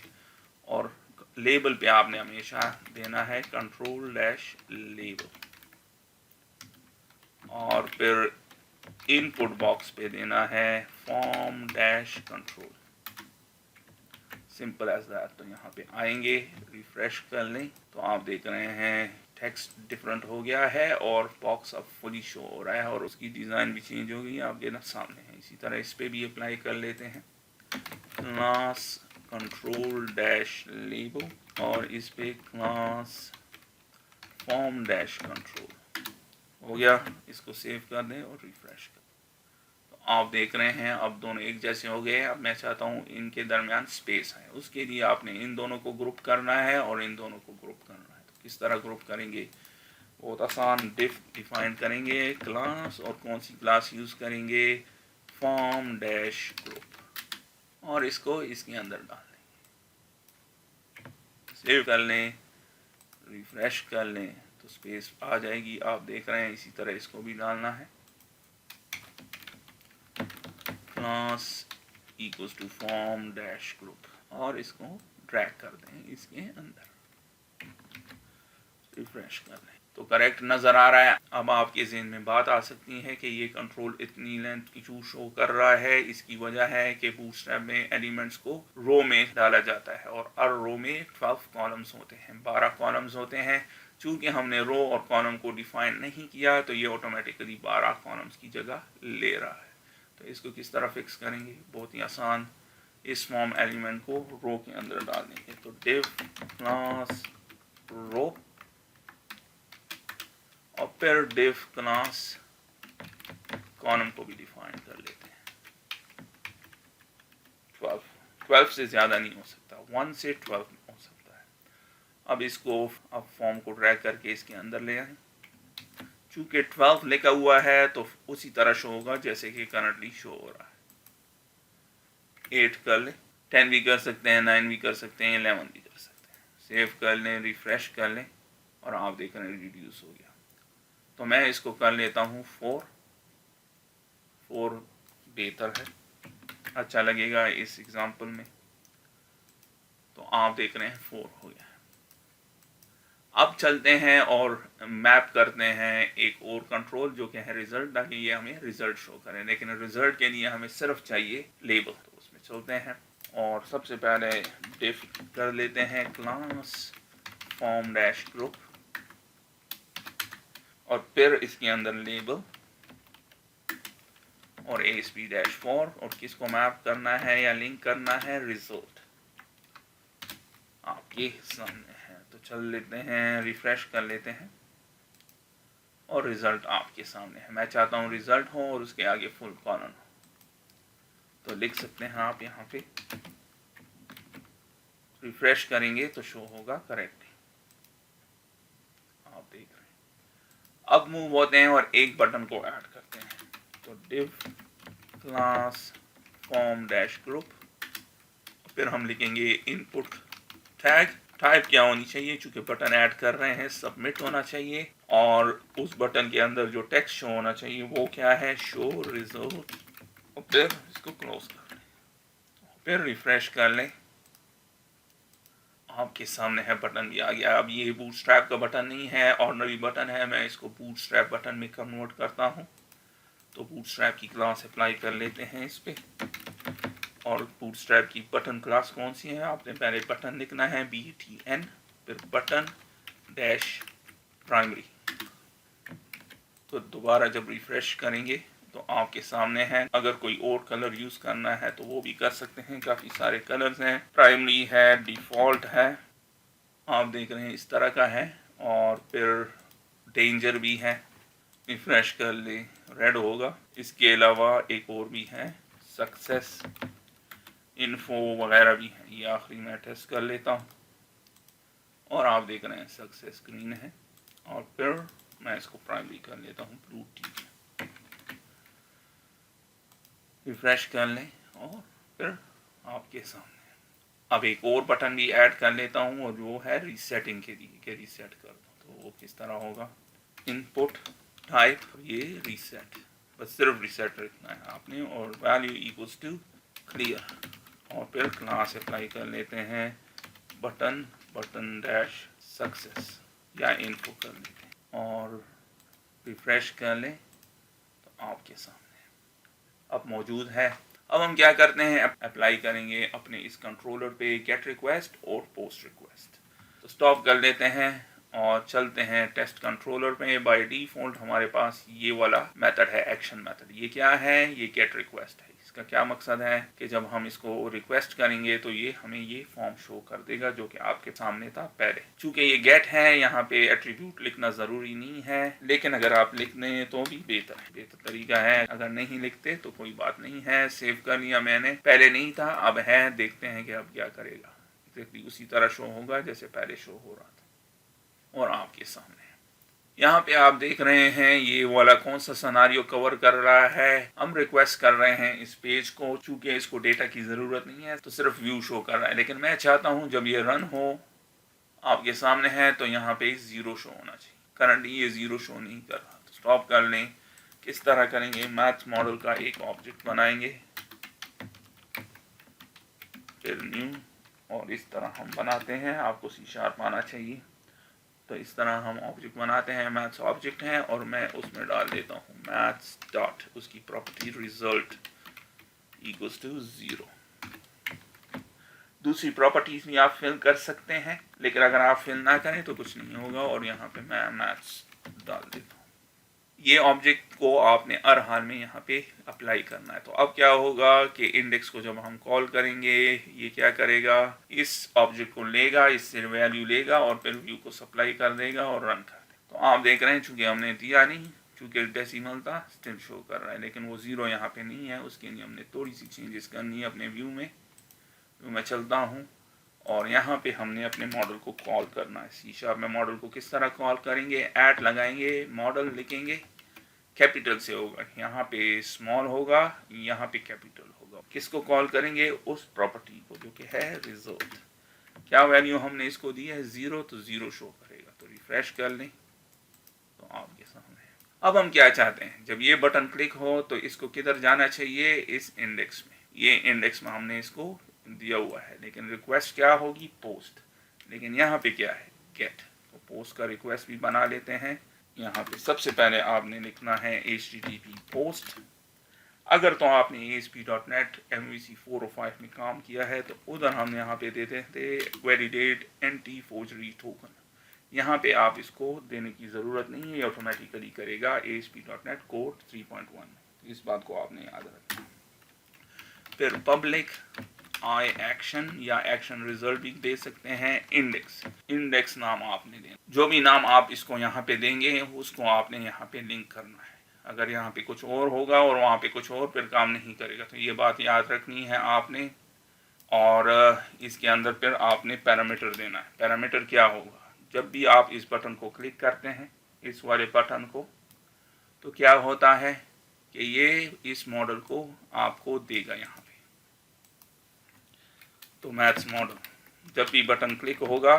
और लेबल पे आपने हमेशा देना है control-label, और फिर इनपुट बॉक्स पे देना है form-control, सिंपल एज दैट। तो यहाँ पे आएंगे, रिफ्रेश कर लें तो आप देख रहे हैं टेक्स्ट डिफरेंट हो गया है और बॉक्स अब फुली शो हो रहा है, और उसकी डिज़ाइन भी चेंज हो गई है, आपके ना सामने है। इसी तरह इस पे भी अप्लाई कर लेते हैं, क्लास control-label और इस पे क्लास फॉर्म डैश कंट्रोल हो गया। इसको सेव कर दें और रिफ्रेश कर। तो आप देख रहे हैं अब दोनों एक जैसे हो गए। अब मैं चाहता हूँ इनके दरमियान स्पेस है, उसके लिए आपने इन दोनों को ग्रुप करना है और इन दोनों को ग्रुप करना है। तो किस तरह ग्रुप करेंगे? बहुत आसान, डिफ डिफाइन करेंगे क्लास, और कौन सी क्लास यूज़ करेंगे? फॉर्म डैश ग्रुप, और इसको इसके अंदर डाल दें। सेव कर लें, रिफ्रेश कर लें तो स्पेस आ जाएगी। आप देख रहे हैं इसी तरह इसको भी डालना है। Class equals to form dash group, और इसको ड्रैग कर दें इसके अंदर, रिफ्रेश कर लें तो करेक्ट नज़र आ रहा है। अब आपके ज़हन में बात आ सकती है कि ये कंट्रोल इतनी लेंथ क्यों शो कर रहा है। इसकी वजह है कि बूटस्ट्रैप में एलिमेंट्स को रो में डाला जाता है और हर रो में 12 कॉलम्स होते हैं, 12 कॉलम्स होते हैं। चूँकि हमने रो और कॉलम को डिफाइन नहीं किया तो ये ऑटोमेटिकली 12 कॉलम्स की जगह ले रहा है। तो इसको किस तरह फिक्स करेंगे? बहुत ही आसान, इस फॉर्म एलिमेंट को रो के अंदर डाल देंगे। तो डिव क्लास रो और फिर डिव क्लास कॉलम को भी डिफाइन कर लेते हैं। 12 से ज़्यादा नहीं हो सकता, 1 से 12 हो सकता है। अब इसको अब फॉर्म को ड्रैग करके इसके अंदर ले आए। चूँकि 12 लिखा हुआ है तो उसी तरह शो होगा जैसे कि करंटली शो हो रहा है। 8 कर लें, 10 भी कर सकते हैं, 9 भी कर सकते हैं, 11 भी कर सकते हैं। सेव कर लें, रिफ्रेश कर लें और आप देख रहे हैं रिड्यूस हो गया। तो मैं इसको कर लेता हूँ 4 बेहतर है, अच्छा लगेगा इस एग्जाम्पल में। तो आप देख रहे हैं 4 हो गया। अब चलते हैं और मैप करते हैं एक और कंट्रोल जो कि है रिजल्ट, ताकि ये हमें रिजल्ट शो करें। लेकिन रिजल्ट के लिए हमें सिर्फ चाहिए लेबल। तो उसमें चलते हैं और सबसे पहले डिफ कर लेते हैं क्लास फॉर्म डैश ग्रुप और फिर इसके अंदर लेबल और ASP-4 और किसको मैप करना है या लिंक करना है? रिजल्ट आपके सामने है। तो चल लेते हैं, रिफ्रेश कर लेते हैं और रिजल्ट आपके सामने है। मैं चाहता हूँ रिजल्ट हो और उसके आगे फुल कॉलन हो, तो लिख सकते हैं आप यहाँ पे। रिफ्रेश करेंगे तो शो होगा करेक्ट, आप देख रहे हैं। अब मूव होते हैं और एक बटन को ऐड करते हैं। तो div class form dash group, फिर हम लिखेंगे इनपुट टैग। टाइप क्या होनी चाहिए? चूंकि बटन ऐड कर रहे हैं, सबमिट होना चाहिए। और उस बटन के अंदर जो टेक्स्ट शो होना चाहिए वो क्या है? Show result. और फिर इसको क्लोज कर लें, फिर रिफ्रेश कर लें, आपके सामने है बटन भी आ गया। अब ये बूटस्ट्रैप का बटन नहीं है, ऑर्डिनरी बटन है। मैं इसको बूटस्ट्रैप बटन में कन्वर्ट करता हूँ। तो बूटस्ट्रैप की क्लास अप्लाई कर लेते हैं इस पे। और बूटस्ट्रैप की बटन क्लास कौन सी है? आपने पहले बटन लिखना है BTN, फिर बटन डैश प्राइमरी। तो दोबारा जब रिफ्रेश करेंगे तो आपके सामने है। अगर कोई और कलर यूज करना है तो वो भी कर सकते हैं, काफी सारे कलर्स हैं। प्राइमरी है, डिफॉल्ट है, आप देख रहे हैं इस तरह का है। और फिर डेंजर भी है, रिफ्रेश कर ले रेड होगा। इसके अलावा एक और भी है, सक्सेस, इन्फो वगैरह भी है। ये आखिरी मैं टेस्ट कर लेता हूँ और आप देख रहे हैं सक्सेस ग्रीन है। और फिर मैं इसको प्राइमरी कर लेता हूँ ब्लू टी। रिफ्रेश कर लें और फिर आपके सामने। अब एक और बटन भी ऐड कर लेता हूँ और वो है रीसेटिंग के लिए, कि रीसेट कर दो। तो वो किस तरह होगा? इनपुट टाइप ये रीसेट, बस सिर्फ रीसेट रखना है आपने, और वैल्यू इक्वल्स टू क्लियर। और फिर क्लास अप्लाई कर लेते हैं बटन डैश सक्सेस या इन्फो कर लेते हैं और रिफ्रेश कर लें तो आपके सामने अब मौजूद है। अब हम क्या करते हैं? अप्लाई करेंगे अपने इस कंट्रोलर पे गेट रिक्वेस्ट और पोस्ट रिक्वेस्ट। तो स्टॉप कर लेते हैं और चलते हैं टेस्ट कंट्रोलर में। बाय डिफॉल्ट हमारे पास ये वाला मेथड है, एक्शन मेथड। ये क्या है? ये गेट रिक्वेस्ट है। इसका क्या मकसद है कि जब हम इसको रिक्वेस्ट करेंगे तो ये हमें ये फॉर्म शो कर देगा जो कि आपके सामने था पहले। चूंकि ये गेट है, यहाँ पे एट्रीब्यूट लिखना ज़रूरी नहीं है, लेकिन अगर आप लिख दें तो भी बेहतर तरीका है। अगर नहीं लिखते तो कोई बात नहीं है। सेव कर लिया मैंने, पहले नहीं था अब है। देखते हैं कि अब क्या करेगा। एग्जैक्टली उसी तरह शो होगा जैसे पहले शो हो रहा था। और आपके सामने यहाँ पे आप देख रहे हैं ये वाला कौन सा सिनेरियो कवर कर रहा है। हम रिक्वेस्ट कर रहे हैं इस पेज को, चूंकि इसको डेटा की ज़रूरत नहीं है तो सिर्फ व्यू शो कर रहा है। लेकिन मैं चाहता हूँ जब ये रन हो आपके सामने है तो यहाँ पे 0 शो होना चाहिए। करंटली ये 0 शो नहीं कर रहा, तो स्टॉप कर लें। किस तरह करेंगे? मैथ मॉडल का एक ऑब्जेक्ट बनाएंगे, फिर न्यू, और इस तरह हम बनाते हैं। आपको C# आना चाहिए। तो इस तरह हम ऑब्जेक्ट बनाते हैं। मैथ्स ऑब्जेक्ट है और मैं उसमें डाल देता हूँ मैथ्स डॉट, उसकी प्रॉपर्टी रिजल्ट इक्वल्स टू 0। दूसरी प्रॉपर्टीज भी आप फिल कर सकते हैं, लेकिन अगर आप फिल ना करें तो कुछ नहीं होगा। और यहाँ पे मैं मैथ्स डाल देता हूँ। ये ऑब्जेक्ट को आपने हर हाल में यहाँ पे अप्लाई करना है। तो अब क्या होगा कि इंडेक्स को जब हम कॉल करेंगे ये क्या करेगा? इस ऑब्जेक्ट को लेगा, इससे वैल्यू लेगा और फिर व्यू को सप्लाई कर देगा और रन कर देगा। तो आप देख रहे हैं चूंकि हमने दिया नहीं, चूंकि डेसिमल था, स्टिल शो कर रहा है, लेकिन वो 0 यहाँ पे नहीं है। उसके लिए हमने थोड़ी सी चेंजेस करनी है अपने व्यू में। व्यू में चलता हूँ और यहाँ पे हमने अपने मॉडल को कॉल करना है। C# में मॉडल को किस तरह कॉल करेंगे? ऐट लगाएंगे, मॉडल लिखेंगे, कैपिटल से होगा, यहाँ पे स्मॉल होगा, यहाँ पे कैपिटल होगा। किसको कॉल करेंगे? उस प्रॉपर्टी को जो कि है रिजल्ट। क्या वैल्यू हमने इसको दी है? 0, तो 0 शो करेगा। तो रिफ्रेश कर लें तो आपके सामने। अब हम क्या चाहते हैं? जब ये बटन क्लिक हो तो इसको किधर जाना चाहिए? इस इंडेक्स में। ये इंडेक्स में हमने इसको दिया हुआ है, लेकिन रिक्वेस्ट क्या होगी? पोस्ट। लेकिन यहाँ पे क्या है? गेट। तो पोस्ट का रिक्वेस्ट भी बना लेते हैं। यहाँ पे सबसे पहले आपने लिखना है HTTP पोस्ट। अगर तो आपने ASP.NET MVC 4 और 5 में काम किया है तो उधर हम यहाँ पे देते थे वैलिडेट एंटी फोर्जरी टोकन। यहाँ पे आप इसको देने की ज़रूरत नहीं है, ऑटोमेटिकली करेगा ASP.NET कोड 3.1। इस बात को आपने याद रखना। फिर पब्लिक आई एक्शन या एक्शन रिजल्ट भी दे सकते हैं। इंडेक्स नाम आपने देना। जो भी नाम आप इसको यहाँ पे देंगे उसको आपने यहाँ पे लिंक करना है। अगर यहाँ पे कुछ और होगा और वहाँ पे कुछ और, फिर काम नहीं करेगा। तो ये बात याद रखनी है आपने। और इसके अंदर फिर आपने पैरामीटर देना है। पैरामीटर क्या होगा? जब भी आप इस बटन को क्लिक करते हैं, इस वाले बटन को, तो क्या होता है कि ये इस मॉडल को आपको देगा यहाँ पे। तो मैथ्स मॉडल जब भी बटन क्लिक होगा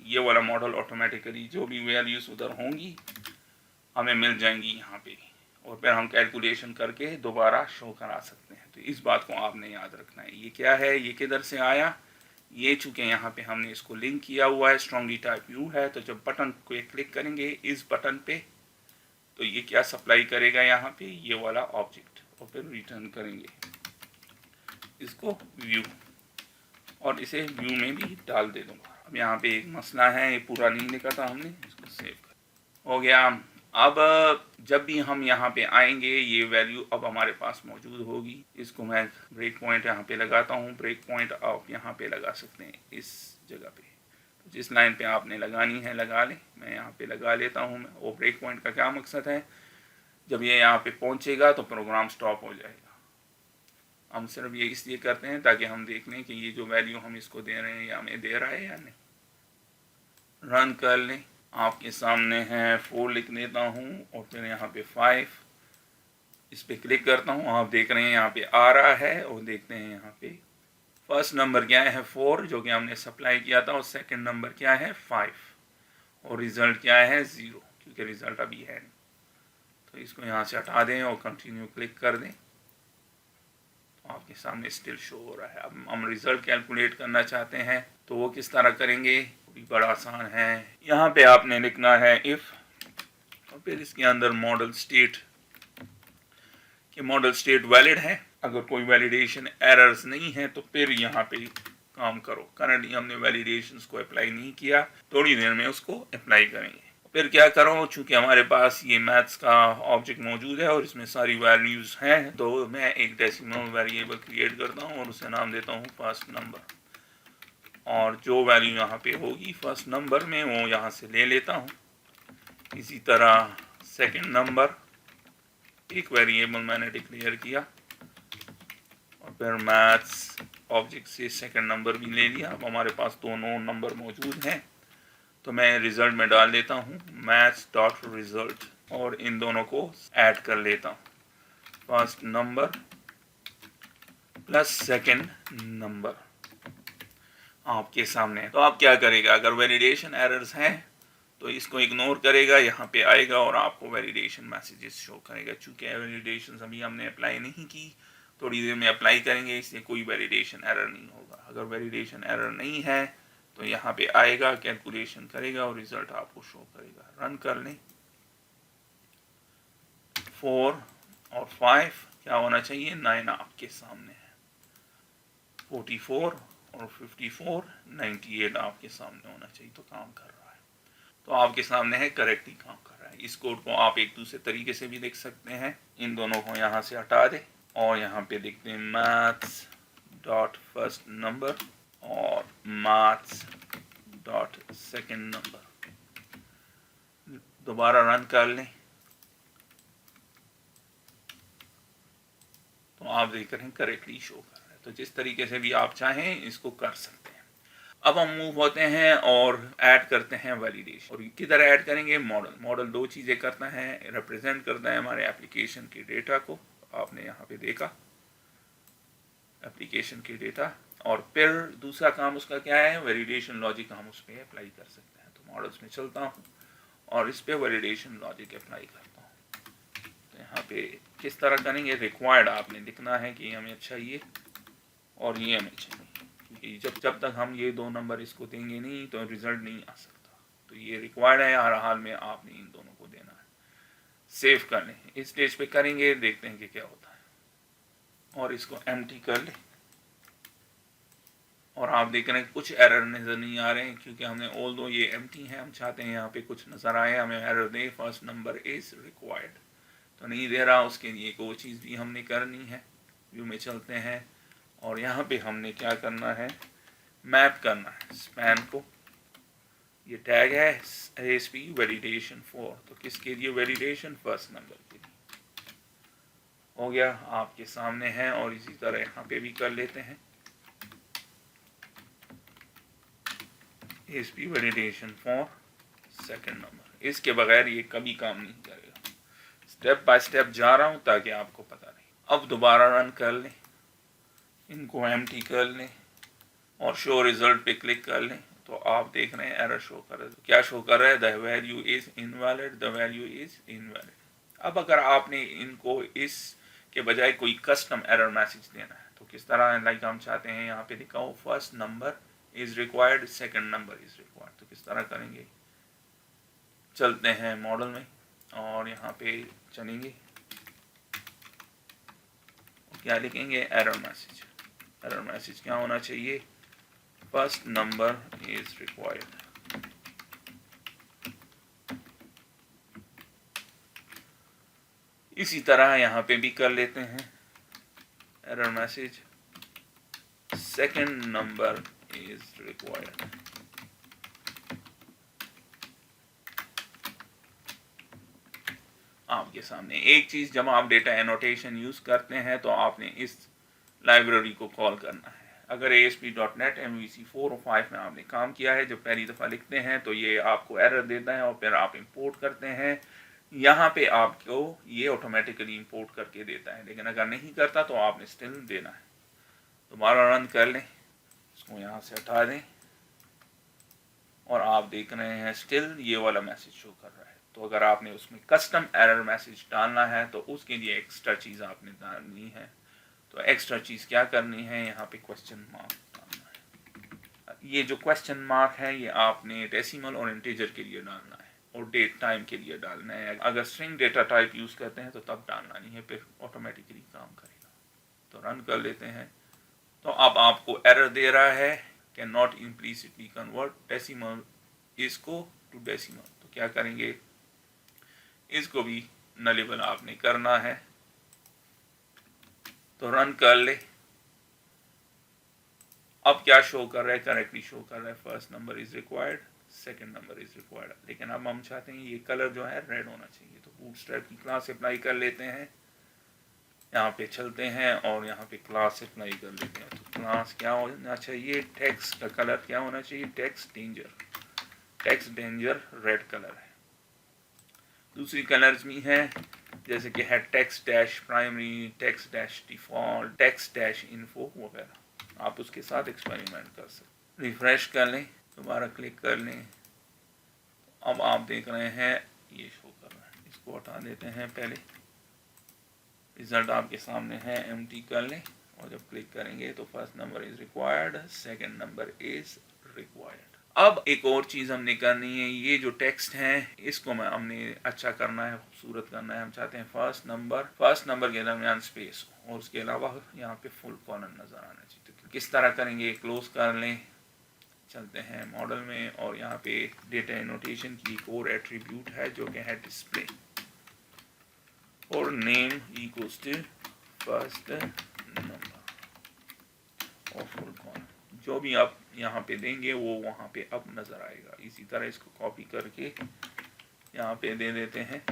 ये वाला मॉडल ऑटोमेटिकली जो भी वैल्यूज उधर होंगी हमें मिल जाएंगी यहाँ पे, और फिर हम कैलकुलेशन करके दोबारा शो करा सकते हैं। तो इस बात को आपने याद रखना है। ये क्या है? ये किधर से आया? ये चूँकि यहाँ पे हमने इसको लिंक किया हुआ है, स्ट्रॉन्गली टाइप व्यू है। तो जब बटन को क्लिक करेंगे इस बटन पे तो ये क्या सप्लाई करेगा? यहाँ पे ये वाला ऑब्जेक्ट, और फिर रिटर्न करेंगे इसको व्यू, और इसे व्यू में भी डाल दे दूँगा। अब यहाँ पे एक मसला है, ये पूरा नहीं लिखा था हमने, इसको सेव कर हो गया। अब जब भी हम यहाँ पे आएंगे ये वैल्यू अब हमारे पास मौजूद होगी। इसको मैं ब्रेक पॉइंट यहाँ पे लगाता हूँ। ब्रेक पॉइंट आप यहाँ पे लगा सकते हैं इस जगह पे। तो जिस लाइन पे आपने लगानी है लगा लें। मैं यहाँ पे लगा लेता हूँ। वो ब्रेक पॉइंट का क्या मकसद है? जब ये यहाँ पे पहुँचेगा तो प्रोग्राम स्टॉप हो जाएगा। हम सिर्फ ये इसलिए करते हैं ताकि हम देख लें कि ये जो वैल्यू हम इसको दे रहे हैं या हमें दे रहा है या नहीं। रन कर लें। आपके सामने है 4 लिख देता हूँ और फिर यहाँ पे 5 इस पर क्लिक करता हूँ। आप देख रहे हैं यहाँ पे आ रहा है, और देखते हैं यहाँ पे फर्स्ट नंबर क्या है? 4 जो कि हमने सप्लाई किया था, और सेकंड नंबर क्या है? 5, और रिज़ल्ट क्या है? 0, क्योंकि रिज़ल्ट अभी है नहीं। तो इसको यहाँ से हटा दें और कंटिन्यू क्लिक कर दें। आपके सामने स्टिल शो हो रहा है। अब हम रिजल्ट कैलकुलेट करना चाहते हैं तो वो किस तरह करेंगे? बड़ा आसान है। यहाँ पे आपने लिखना है इफ, और फिर इसके अंदर मॉडल स्टेट कि मॉडल स्टेट वैलिड है। अगर कोई वैलिडेशन एरर्स नहीं है तो फिर यहाँ पे काम करो। करंटली हमने वैलिडेशंस को अप्लाई नहीं किया, थोड़ी देर में उसको अप्लाई करेंगे। फिर क्या करो, चूंकि हमारे पास ये मैथ्स का ऑब्जेक्ट मौजूद है और इसमें सारी वैल्यूज हैं, तो मैं एक डेसिमल वेरिएबल क्रिएट करता हूँ और उसे नाम देता हूँ फर्स्ट नंबर। और जो वैल्यू यहाँ पे होगी फर्स्ट नंबर में वो यहाँ से ले लेता हूँ। इसी तरह सेकंड नंबर, एक वेरिएबल मैंने डिक्लेयर किया और फिर मैथ्स ऑब्जेक्ट से सेकंड नंबर भी ले लिया। अब हमारे पास दोनों नंबर मौजूद हैं, तो मैं रिजल्ट में डाल देता हूँ मैथ्स डॉट रिजल्ट और इन दोनों को ऐड कर लेता हूँ, first number plus second number आपके सामने है। तो आप क्या करेगा, अगर वैलिडेशन एरर्स हैं तो इसको इग्नोर करेगा, यहाँ पे आएगा और आपको वैलिडेशन मैसेजेस शो करेगा। चूंकि वैलिडेशन अभी हमने अप्लाई नहीं की, थोड़ी देर में अप्लाई करेंगे, इसलिए कोई वैलिडेशन एरर नहीं होगा। अगर वैलिडेशन एरर नहीं है तो यहाँ पे आएगा, कैलकुलेशन करेगा और रिजल्ट आपको शो करेगा। रन कर लें। 4 और 5 क्या होना चाहिए, 9 आपके सामने है। 44 और 54, 98 आपके सामने होना चाहिए। तो काम कर रहा है, तो आपके सामने है, करेक्टली काम कर रहा है। इस कोड को आप एक दूसरे तरीके से भी लिख सकते हैं। इन दोनों को यहाँ से हटा दें और यहाँ पे लिखते हैं मैथ्स डॉट फर्स्ट नंबर और मैथ्स डॉट सेकेंड नंबर। दोबारा रन कर लें तो आप देख रहे हैं करेक्टली शो कर रहा है। तो जिस तरीके से भी आप चाहें इसको कर सकते हैं। अब हम मूव होते हैं और ऐड करते हैं वैलिडेशन। और किधर ऐड करेंगे, मॉडल दो चीज़ें करता है, रिप्रेजेंट करता है हमारे एप्लीकेशन के डेटा को, आपने यहाँ पे देखा एप्लीकेशन के डेटा, और फिर दूसरा काम उसका क्या है, वैलिडेशन लॉजिक हम उस पर अप्लाई कर सकते हैं। तो मॉडल्स में चलता हूँ और इस पर वैलिडेशन लॉजिक अप्लाई करता हूँ। तो यहाँ पे किस तरह करेंगे, रिक्वायर्ड आपने लिखना है कि हमें चाहिए और ये हमें चाहिए, क्योंकि जब तक हम ये दो नंबर इसको देंगे नहीं तो रिजल्ट नहीं आ सकता। तो ये रिक्वायर्ड है, हर हाल में आपने इन दोनों को देना है। सेव कर लें, इस स्टेज पे करेंगे, देखते हैं कि क्या होता है। और इसको एम्प्टी कर लें और आप देख रहे हैं कुछ एरर नज़र नहीं आ रहे हैं, क्योंकि हमने ऑल दो ये एम्प्टी है, हम चाहते हैं यहाँ पे कुछ नज़र आए, हमें error they first number is required, तो नहीं दे रहा। उसके लिए एक और चीज़ भी हमने करनी है। व्यू में चलते हैं और यहाँ पे हमने क्या करना है, मैप करना है स्पैन को। ये टैग है ASP वैलिडेशन 4, तो किसके लिए वैलिडेशन, फर्स्ट नंबर के लिए। हो गया, आपके सामने है। और इसी तरह यहाँ पे भी कर लेते हैं ASP वैलिडेशन 4 सेकंड नंबर। इसके बगैर ये कभी काम नहीं करेगा। स्टेप बाय स्टेप जा रहा हूँ ताकि आपको पता नहीं। अब दोबारा रन कर लें, इनको एम्प्टी कर लें और शो रिजल्ट पे क्लिक कर लें, तो आप देख रहे हैं एरर शो कर रहा है। तो क्या शो कर रहा है, the value is invalid, the value is invalid. अब अगर आपने इनको इस के बजाय कोई कस्टम एरर मैसेज देना है तो किस तरह, लाइक हम चाहते हैं यहाँ पे लिखा हो first number is required, second number is required, तो किस तरह करेंगे। चलते हैं मॉडल में और यहाँ पे चलेंगे, क्या लिखेंगे, एरर मैसेज। एरर मैसेज क्या होना चाहिए, फर्स्ट नंबर इज रिक्वायर्ड। इसी तरह यहाँ पे भी कर लेते हैं error message, second number is required. आपके सामने एक चीज, जब आप डेटा एनोटेशन यूज करते हैं तो आपने इस लाइब्रेरी को कॉल करना है। अगर ASP.NET MVC 4 और 5 में आपने काम किया है, जब पहली दफ़ा लिखते हैं तो ये आपको एरर देता है और फिर आप इंपोर्ट करते हैं। यहाँ पे आपको ये ऑटोमेटिकली इंपोर्ट करके देता है, लेकिन अगर नहीं करता तो आपने स्टिल देना है। दोबारा रन कर लें, इसको यहाँ से हटा दें और आप देख रहे हैं स्टिल ये वाला मैसेज शो कर रहा है। तो अगर आपने उसमें कस्टम एरर मैसेज डालना है तो उसके लिए एक्स्ट्रा चीज़ आपने डालनी है। तो एक्स्ट्रा चीज़ क्या करनी है, यहाँ पे क्वेश्चन मार्क डालना है। ये जो क्वेश्चन मार्क है ये आपने डेसिमल और इंटीजर के लिए डालना है और डेट टाइम के लिए डालना है। अगर स्ट्रिंग डेटा टाइप यूज़ करते हैं तो तब डालना नहीं है, फिर ऑटोमेटिकली काम करेगा। तो रन कर लेते हैं, तो अब आपको एरर दे रहा है can not implicitly convert decimal इसको टू डेसिमल। तो क्या करेंगे, इसको भी नलेबल आपने करना है। तो रन कर ले। अब क्या शो कर रहा है, करेक्टली शो कर रहा है first number is required, second number is required. लेकिन अब हम चाहते हैं ये कलर जो है रेड होना चाहिए। तो बूटस्ट्रैप की क्लास अप्लाई कर लेते हैं, यहाँ पे चलते हैं और यहाँ पे क्लास अप्लाई कर लेते हैं। तो क्लास क्या होना चाहिए, टेक्स्ट का कलर क्या होना चाहिए, text danger. Text danger red colour है। दूसरी कलर्स भी हैं जैसे कि है text dash primary, text dash default, text dash info वगैरह। आप उसके साथ एक्सपेरिमेंट कर सकते। रिफ्रेश कर लें, दोबारा क्लिक कर लें। अब आप देख रहे हैं ये शो कर रहा है। इसको हटा देते हैं पहले। रिजल्ट आपके सामने है, एम्प्टी कर लें और जब क्लिक करेंगे तो first number is required, second number is required. अब एक और चीज़ हमने करनी है, ये जो टेक्स्ट है इसको हमने अच्छा करना है, खूबसूरत करना है। हम चाहते हैं फर्स्ट नंबर के दरमियान स्पेस और उसके अलावा यहाँ पे फुल कॉलम नज़र आना चाहिए। तो किस तरह करेंगे, क्लोज कर लें, चलते हैं मॉडल में और यहाँ पे डेटा एनोटेशन की एक और एट्रीब्यूट है जो कि है डिस्प्ले और name equals to first number और फुल कॉलम। जो भी आप यहाँ पे देंगे वो वहाँ पे अब नज़र आएगा। इसी तरह इसको कॉपी करके यहाँ पे दे देते हैं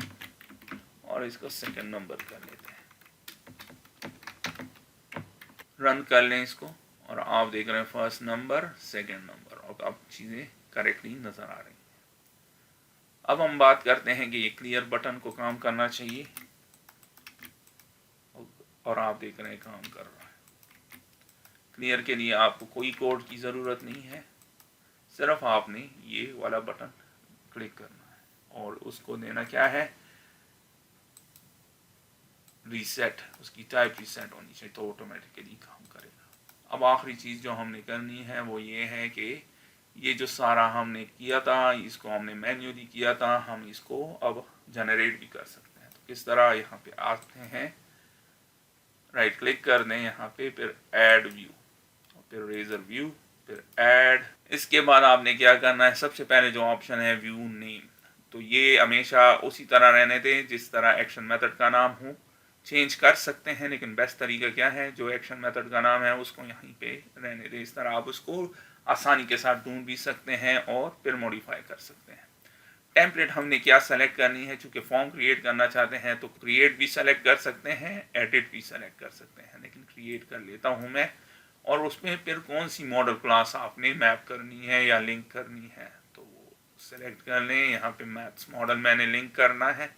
और इसको सेकंड नंबर कर लेते हैं। रन कर लें इसको और आप देख रहे हैं फर्स्ट नंबर, सेकंड नंबर और अब चीज़ें करेक्टली नज़र आ रही हैं। अब हम बात करते हैं कि ये क्लियर बटन को काम करना चाहिए और आप देख रहे हैं काम कर रहा है। क्लियर के लिए आपको कोई कोड की ज़रूरत नहीं है, सिर्फ आपने ये वाला बटन क्लिक करना है और उसको देना क्या है, रीसेट। उसकी टाइप रीसेट होनी चाहिए तो ऑटोमेटिकली काम करेगा। अब आखिरी चीज़ जो हमने करनी है वो ये है कि ये जो सारा हमने किया था इसको हमने मैन्युअली किया था, हम इसको अब जनरेट भी कर सकते हैं। तो किस तरह, यहाँ पे आते हैं, राइट क्लिक कर दें यहाँ पे, फिर ऐड व्यू, फिर रेजर व्यू, फिर ऐड। इसके बाद आपने क्या करना है, सबसे पहले जो ऑप्शन है व्यू नेम, तो ये हमेशा उसी तरह रहने दें जिस तरह एक्शन मेथड का नाम हो। चेंज कर सकते हैं लेकिन बेस्ट तरीका क्या है, जो एक्शन मेथड का नाम है उसको यहीं पे रहने दें। इस तरह आप उसको आसानी के साथ ढूंढ भी सकते हैं और फिर मॉडिफाई कर सकते हैं। टेम्पलेट हमने क्या सेलेक्ट करनी है, चूँकि फॉर्म क्रिएट करना चाहते हैं तो क्रिएट भी सेलेक्ट कर सकते हैं, एडिट भी सेलेक्ट कर सकते हैं, लेकिन क्रिएट कर लेता हूँ मैं। और उसमें फिर कौन सी मॉडल क्लास आपने मैप करनी है या लिंक करनी है तो वो सेलेक्ट कर लें। यहाँ पे मैथ्स मॉडल मैंने लिंक करना है,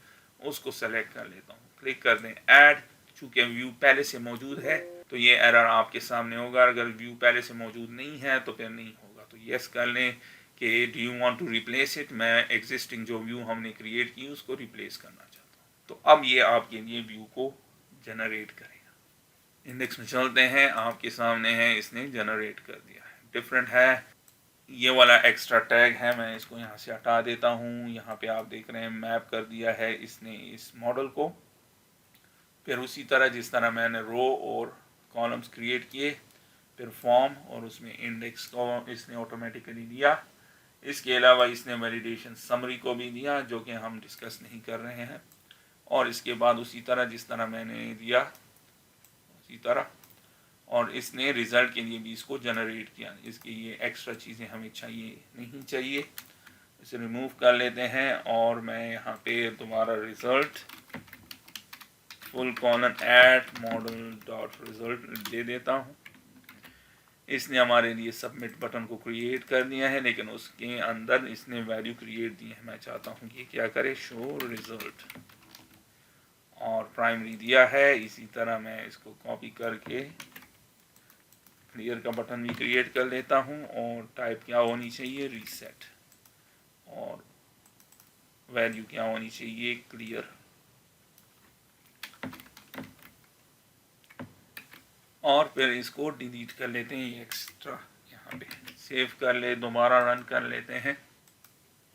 उसको सेलेक्ट कर लेता हूँ, क्लिक कर दें ऐड। चूँकि व्यू पहले से मौजूद है तो ये एरर आपके सामने होगा, अगर व्यू पहले से मौजूद नहीं है तो फिर नहीं होगा। तो यस कर लें कि do you want to replace it, मैं एग्जिस्टिंग जो व्यू हमने क्रिएट की उसको रिप्लेस करना चाहता हूँ। तो अब ये आपके लिए व्यू को जनरेट करेगा। इंडेक्स में चलते हैं, आपके सामने है, इसने जनरेट कर दिया है। डिफरेंट है, ये वाला एक्स्ट्रा टैग है, मैं इसको यहाँ से हटा देता हूँ। यहाँ पे आप देख रहे हैं मैप कर दिया है इसने इस मॉडल को। फिर उसी तरह जिस तरह मैंने रो और कॉलम्स क्रिएट किए, फिर फॉर्म और उसमें इंडेक्स को इसने ऑटोमेटिकली दिया। इसके अलावा इसने वैलिडेशन समरी को भी दिया जो कि हम डिस्कस नहीं कर रहे हैं। और इसके बाद उसी तरह जिस तरह मैंने दिया उसी तरह, और इसने रिज़ल्ट के लिए भी इसको जनरेट किया। इसकी ये एक्स्ट्रा चीज़ें हमें चाहिए नहीं चाहिए, इसे रिमूव कर लेते हैं। और मैं यहाँ पे दोबारा result full colon at model dot result दे देता हूँ। इसने हमारे लिए सबमिट बटन को क्रिएट कर दिया है, लेकिन उसके अंदर इसने वैल्यू क्रिएट दी है। मैं चाहता हूँ कि क्या करे, शो रिज़ल्ट, और प्राइमरी दिया है। इसी तरह मैं इसको कॉपी करके क्लियर का बटन भी क्रिएट कर लेता हूँ और टाइप क्या होनी चाहिए, रीसेट, और वैल्यू क्या होनी चाहिए, क्लियर। और फिर इसको डिलीट कर लेते हैं, ये एक्स्ट्रा यहाँ पे सेव कर ले, दोबारा रन कर लेते हैं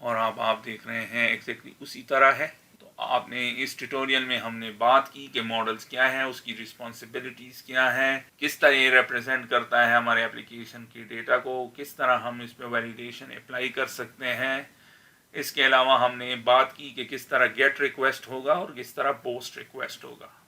और अब आप देख रहे हैं एग्जैक्टली उसी तरह है। तो आपने इस ट्यूटोरियल में हमने बात की कि मॉडल्स क्या है, उसकी रिस्पॉन्सिबिलिटीज़ क्या है, किस तरह ये रिप्रेजेंट करता है हमारे एप्लीकेशन के डेटा को, किस तरह हम इस पर वैलिडेशन अप्लाई कर सकते हैं। इसके अलावा हमने बात की कि किस तरह गेट रिक्वेस्ट होगा और किस तरह पोस्ट रिक्वेस्ट होगा।